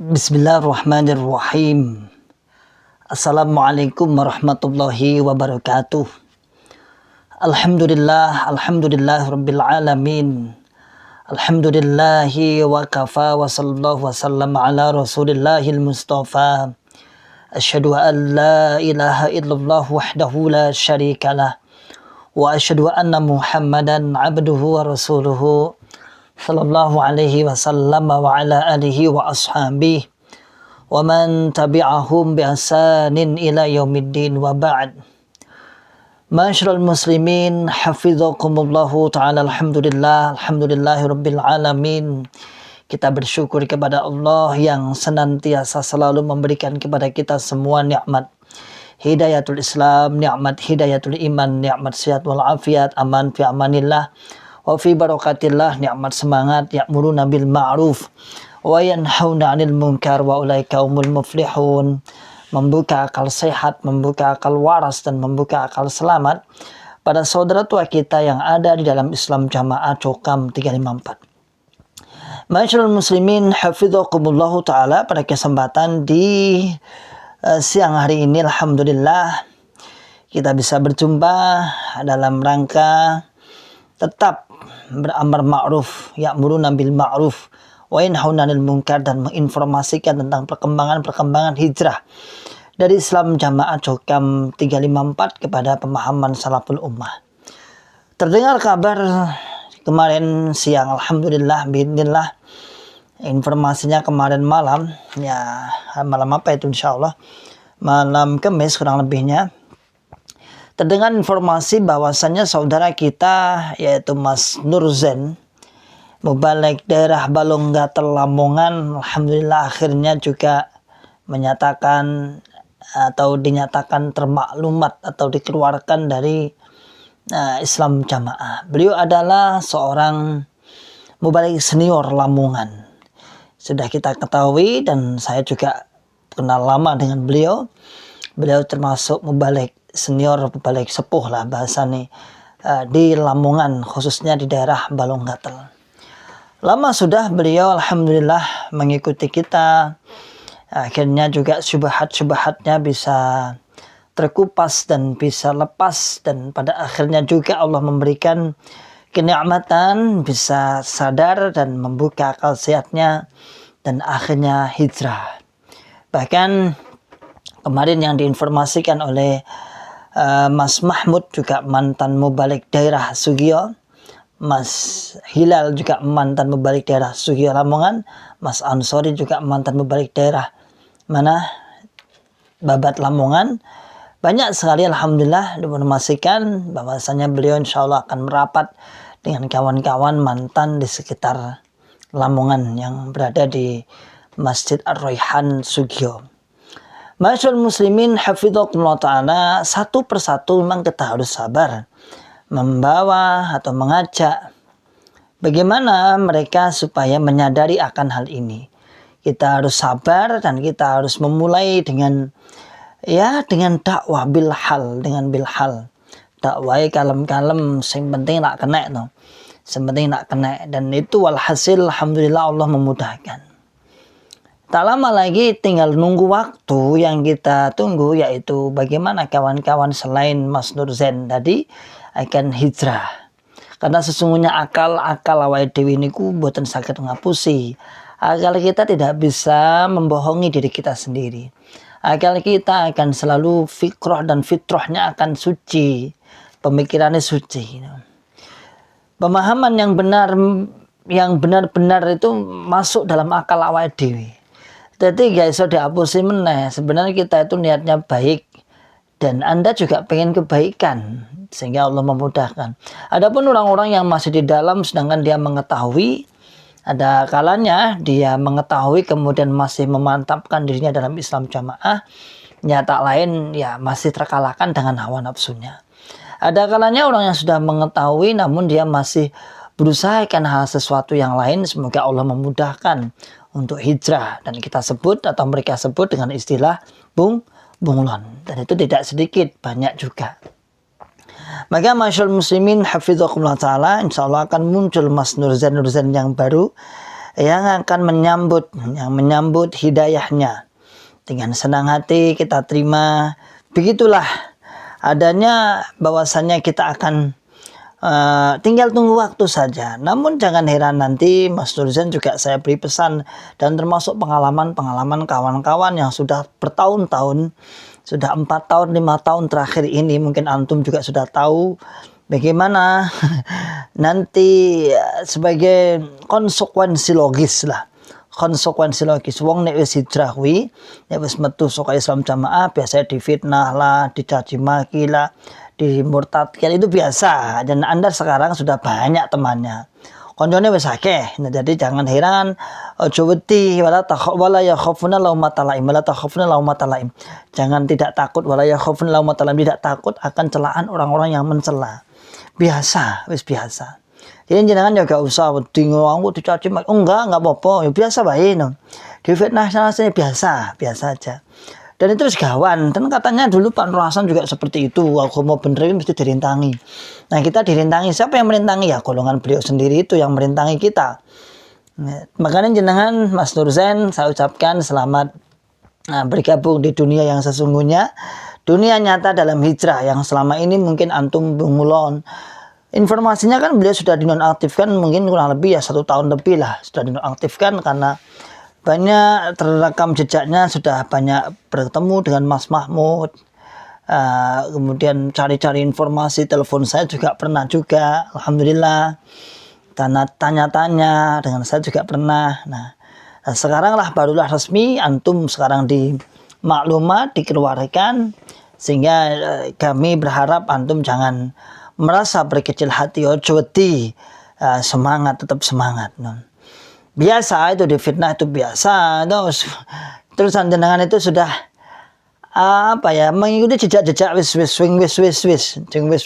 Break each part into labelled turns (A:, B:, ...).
A: Bismillahirrahmanirrahim. Assalamualaikum warahmatullahi wabarakatuh. Alhamdulillah rabbil alamin. Alhamdulillahi wa kafa wa sallallahu wa sallam ala rasulillahil mustafa. Asyhadu an la ilaha illallah wahdahu la syarikalah. Wa asyhadu anna Muhammadan abduhu wa rasuluhu sallallahu alaihi wasallam wa ala alihi wa ashabihi wa man tabi'ahum bi ihsanin ila yaumiddin wa ba'd. Ma'asyiral muslimin hafizakumullahu ta'ala. Alhamdulillahi rabbil alamin. Kita bersyukur kepada Allah yang senantiasa selalu memberikan kepada kita semua nikmat hidayatul Islam, nikmat hidayatul iman, nikmat sehat wal afiat, aman fi amanillah wa fi barakatillah, nikmat semangat, ya'muruna bil ma'ruf wa yanhauna 'anil munkar wa ulaika humul muflihun. Membuka akal sehat, membuka akal waras, dan membuka akal selamat pada saudara tua kita yang ada di dalam Islam Jamaah Cokam 354. Ma'asyiral muslimin hafizakumullahu ta'ala. Pada kesempatan di siang hari ini, alhamdulillah kita bisa berjumpa dalam rangka tetap beramar ma'ruf, ya'muruna bil ma'ruf wa yanhauna 'anil munkar, dan menginformasikan tentang perkembangan hijrah dari Islam Jamaah Cokam 354 kepada pemahaman salaful ummah. Terdengar kabar kemarin siang, alhamdulillah biidznillah, informasinya kemarin malam, ya malam apa itu, insyaallah malam Kamis kurang lebihnya, terdengar informasi bahwasannya saudara kita yaitu Mas Nurzen, Mubalik daerah Balonggatel Lamongan, alhamdulillah akhirnya juga menyatakan atau dinyatakan termaklumat atau dikeluarkan dari Islam Jamaah. Beliau adalah seorang mubalik senior Lamongan. Sudah kita ketahui dan saya juga kenal lama dengan beliau. Beliau termasuk mubalik senior, mubalik sepuh lah bahasanya di Lamongan, khususnya di daerah Balonggatel. Lama sudah beliau alhamdulillah mengikuti kita. Akhirnya juga syubhat-syubhatnya bisa terkupas dan bisa lepas, dan pada akhirnya juga Allah memberikan kenikmatan bisa sadar dan membuka akal sehatnya dan akhirnya hijrah. Bahkan kemarin yang diinformasikan oleh Mas Mahmud, juga mantan mubalik daerah Sugio, Mas Hilal juga mantan mubalik daerah Sugio Lamongan, Mas Ansori juga mantan mubalik daerah Babat Lamongan. Banyak sekali alhamdulillah diinformasikan bahwasanya beliau insyaallah akan merapat dengan kawan-kawan mantan di sekitar Lamongan yang berada di Masjid Ar-Raihan Sugio. Ma'asyiral muslimin hafizakumullah ta'ala, satu persatu memang kita harus sabar membawa atau mengajak bagaimana mereka supaya menyadari akan hal ini. Kita harus sabar dan kita harus memulai dengan dakwah bilhal, dengan bilhal. Dakwah kalem-kalem, sing penting nak kena no. Sing penting nak kena, dan itu walhasil alhamdulillah Allah memudahkan. Tak lama lagi tinggal nunggu waktu yang kita tunggu, yaitu bagaimana kawan-kawan selain Mas Nurzen tadi akan hijrah. Karena sesungguhnya akal awake dhewe niku mboten saged ngapusi. Akal kita tidak bisa membohongi diri kita sendiri. Akal kita akan selalu fikroh dan fitrahnya akan suci, pemikirannya suci. Pemahaman yang benar-benar itu masuk dalam akal awake dhewe. Jadi guys, so dihapusi meneh. Sebenarnya kita itu niatnya baik dan Anda juga pengen kebaikan sehingga Allah memudahkan. Adapun orang-orang yang masih di dalam sedangkan dia mengetahui, ada kalanya dia mengetahui kemudian masih memantapkan dirinya dalam Islam Jamaah, nyata lain ya masih terkalahkan dengan hawa nafsunya. Ada kalanya orang yang sudah mengetahui namun dia masih berusaha kan hal sesuatu yang lain. Semoga Allah memudahkan untuk hijrah, dan kita sebut atau mereka sebut dengan istilah bunglon, dan itu tidak sedikit, banyak juga. Maka masyaallah muslimin hafizakumullah ta'ala, insyaallah akan muncul Mas Nurzen yang baru yang akan menyambut hidayahnya. Dengan senang hati kita terima. Begitulah adanya bahwasannya kita akan tinggal tunggu waktu saja. Namun jangan heran nanti Mas Nurzain juga saya beri pesan, dan termasuk pengalaman kawan-kawan yang sudah bertahun-tahun, sudah 4 tahun 5 tahun terakhir ini, mungkin antum juga sudah tahu bagaimana nanti sebagai konsekuensi logis wong nek wis hijrah kuwi, nek wis metu saka Islam jamaah biasanya difitnah lah, dicaci maki lah, dimurtadkan, itu biasa. Dan Anda sekarang sudah banyak temannya, koncone wis akeh. Nah, jadi jangan heran, aja wedi, wala yakhafuna laumata laim. Jangan tidak takut, wala yakhafuna laumata laim, tidak takut akan celaan orang-orang yang mencela. Biasa, wis biasa. Jadi jangan juga usah wedi ngomong dicaci maki. Oh, enggak apa-apa, ya biasa bae no. Difitnah sana biasa aja. Dan itu segawan. Dan katanya dulu Pak Nur Hasan juga seperti itu. Aku mau benerin mesti dirintangi. Nah, kita dirintangi. Siapa yang merintangi? Ya golongan beliau sendiri itu yang merintangi kita. Nah, makanya jenengan Mas Nurzain, saya ucapkan selamat bergabung di dunia yang sesungguhnya. Dunia nyata dalam hijrah yang selama ini mungkin antum bengulon. Informasinya kan beliau sudah dinonaktifkan mungkin kurang lebih ya 1 tahun lebih lah sudah dinonaktifkan, karena banyak terekam jejaknya, sudah banyak bertemu dengan Mas Mahmud, kemudian cari-cari informasi, telepon saya juga pernah juga, alhamdulillah, tanya-tanya dengan saya juga pernah. Nah, sekarang lah barulah resmi antum sekarang di maklumat dikeluarkan, sehingga kami berharap antum jangan merasa berkecil hati, ojo wedi, semangat, tetap semangat non. Biasa itu difitnah, itu biasa. Terus jenengan itu sudah mengikuti jejak-jejak wis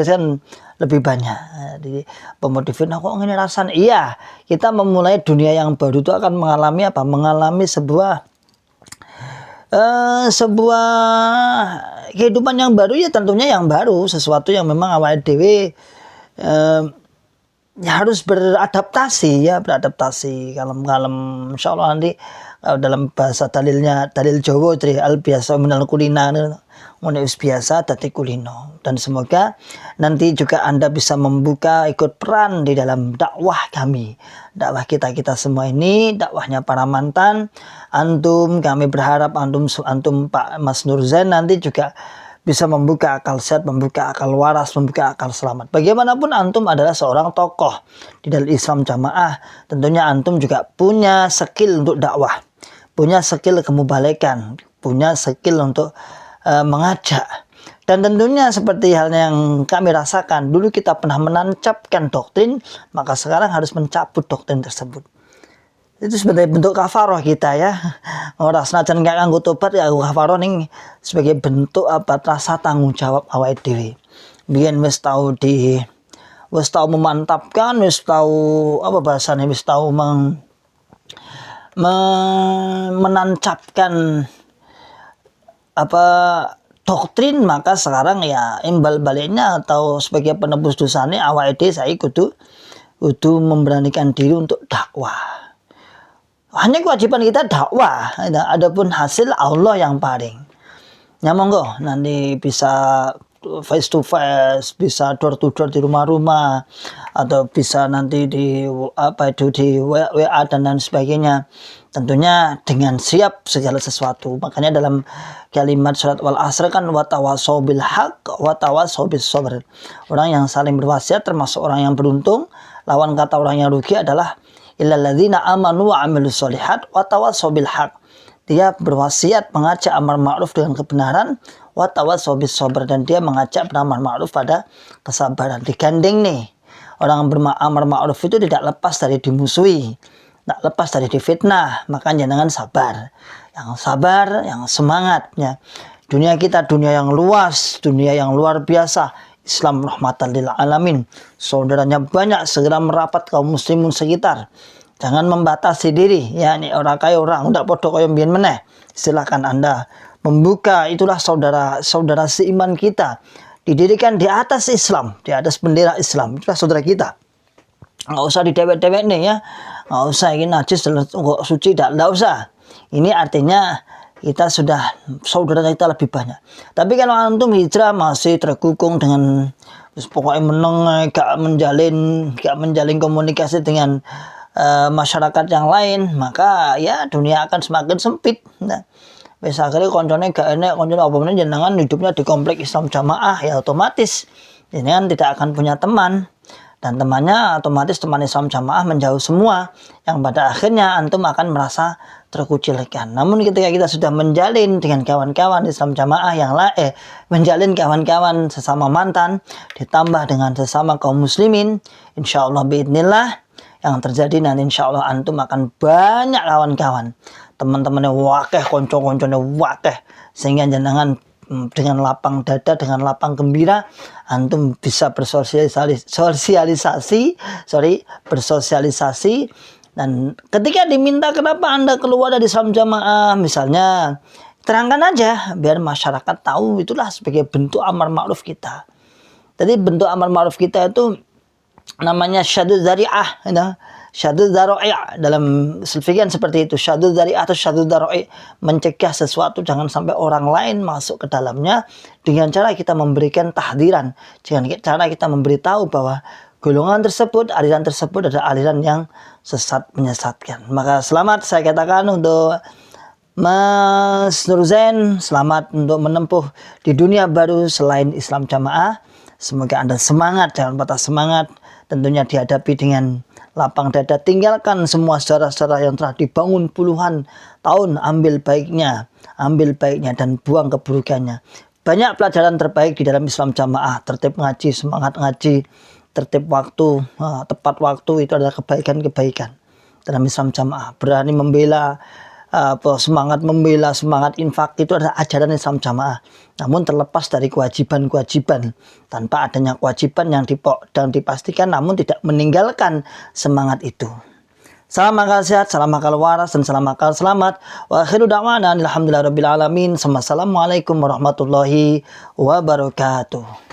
A: kan lebih banyak. Jadi pemotifin kok ngene rasanya. Iya, kita memulai dunia yang baru itu akan mengalami sebuah kehidupan yang baru, ya tentunya yang baru, sesuatu yang memang awal dewe harus beradaptasi. Kalem-kalem, insyaallah nanti dalam bahasa dalil Jawa dari al biasa minal kulina, wis biasa dadi kulino. Dan semoga nanti juga Anda bisa membuka ikut peran di dalam dakwah kami, dakwah kita semua ini, dakwahnya para mantan antum. Kami berharap antum Pak Mas Nurzain nanti juga bisa membuka akal sehat, membuka akal waras, membuka akal selamat. Bagaimanapun antum adalah seorang tokoh di dalam Islam jamaah. Tentunya antum juga punya skill untuk dakwah, punya skill kemubalekan, punya skill untuk mengajak. Dan tentunya seperti halnya yang kami rasakan, dulu kita pernah menancapkan doktrin, maka sekarang harus mencabut doktrin tersebut. Itu sebagai bentuk kafaroh kita ya. Ora senajan gak nganggo tobat ya kafaroh ning sebagai bentuk rasa tanggung jawab awake dhewe. Biyen wis tau memantapkan, wis tau menancapkan doktrin, maka sekarang ya imbal baliknya atau sebagai penebus dosane awake dhewe saya kudu memberanikan diri untuk dakwah. Hanya kewajiban kita dakwah, adapun hasil Allah yang paling. Ya monggo nanti bisa face to face, bisa door to door di rumah-rumah, atau bisa nanti di WA dan lain sebagainya. Tentunya dengan siap segala sesuatu. Makanya dalam kalimat surat Wal Asr kan watawasau bil haq watawasau bis sabr. Orang yang saling berwasiat termasuk orang yang beruntung. Lawan kata orang yang rugi adalah illalladzina amanu wa amilus solihat wa tawassaw bil haq. Dia berwasiat mengajak amar ma'ruf dengan kebenaran, wa tawassaw bis sabr, dan dia mengajak beramar ma'ruf pada kesabaran. Digandeng nih. Orang beramar ma'ruf itu tidak lepas dari dimusuhi, tidak lepas dari difitnah. Makanya jangan sabar. Yang sabar, yang semangatnya. Dunia kita dunia yang luas, dunia yang luar biasa. Islam rahmatan lil alamin. Saudaranya banyak, segera merapat kaum muslimun sekitar. Jangan membatasi diri. Ya, ini orang kaya orang ndak podo kaya mbiyen meneh. Silakan Anda membuka, itulah saudara seiman kita. Didirikan di atas Islam, di atas bendera Islam. Itulah saudara kita. Nggak usah didewek-dewek nih ya. nggak usah ini najis kok suci, nggak usah. Ini artinya kita sudah saudara kita lebih banyak. Tapi kalau antum hijrah masih terkukung dengan pokoknya gak menjalin komunikasi dengan masyarakat yang lain, maka ya dunia akan semakin sempit. Nah, akhirnya koncone gak enak, koncone apa meneh jenengan hidupnya di komplek Islam Jamaah, ya otomatis jenengan tidak akan punya teman, dan temannya otomatis teman Islam Jamaah menjauh semua, yang pada akhirnya antum akan merasa terkucilkan. Namun ketika kita sudah menjalin dengan kawan-kawan Islam Jamaah yang lain, menjalin kawan-kawan sesama mantan, ditambah dengan sesama kaum muslimin, insya Allah biidnillah, yang terjadi nanti insya Allah antum akan banyak kawan-kawan, teman-temannya wakeh, konco-konconya wakeh, sehingga jenengan dengan lapang dada, dengan lapang gembira, antum bisa bersosialisasi. Dan ketika diminta kenapa anda keluar dari Islam Jamaah, misalnya, terangkan aja biar masyarakat tahu itulah sebagai bentuk amar ma'ruf kita. Jadi bentuk amar ma'ruf kita itu namanya syadud dzari'ah, syadud dzara'i', dalam sulfikan seperti itu. Syadud dzari'ah atau syadud dzara'i', mencegah sesuatu jangan sampai orang lain masuk ke dalamnya dengan cara kita memberikan tahdiran, dengan cara kita memberitahu bahwa golongan tersebut, aliran tersebut adalah aliran yang sesat, menyesatkan. Maka selamat saya katakan untuk Mas Nurzain, selamat untuk menempuh di dunia baru selain Islam Jamaah. Semoga Anda semangat, jangan patah semangat. Tentunya dihadapi dengan lapang dada. Tinggalkan semua sejarah-sejarah yang telah dibangun puluhan tahun. Ambil baiknya dan buang keburukannya. Banyak pelajaran terbaik di dalam Islam Jamaah. Tertib ngaji, semangat ngaji, tertib waktu, tepat waktu, itu adalah kebaikan-kebaikan dalam Islam Jamaah. Berani membela, semangat infak, itu adalah ajaran Islam Jamaah. Namun terlepas dari kewajiban-kewajiban, tanpa adanya kewajiban yang dipastikan, namun tidak meninggalkan semangat itu. Salam akal sehat, salam akal waras, dan salam akal selamat. Wa akhiru da'wana alhamdulillahirabbil alamin. Wassalamualaikum warahmatullahi wabarakatuh.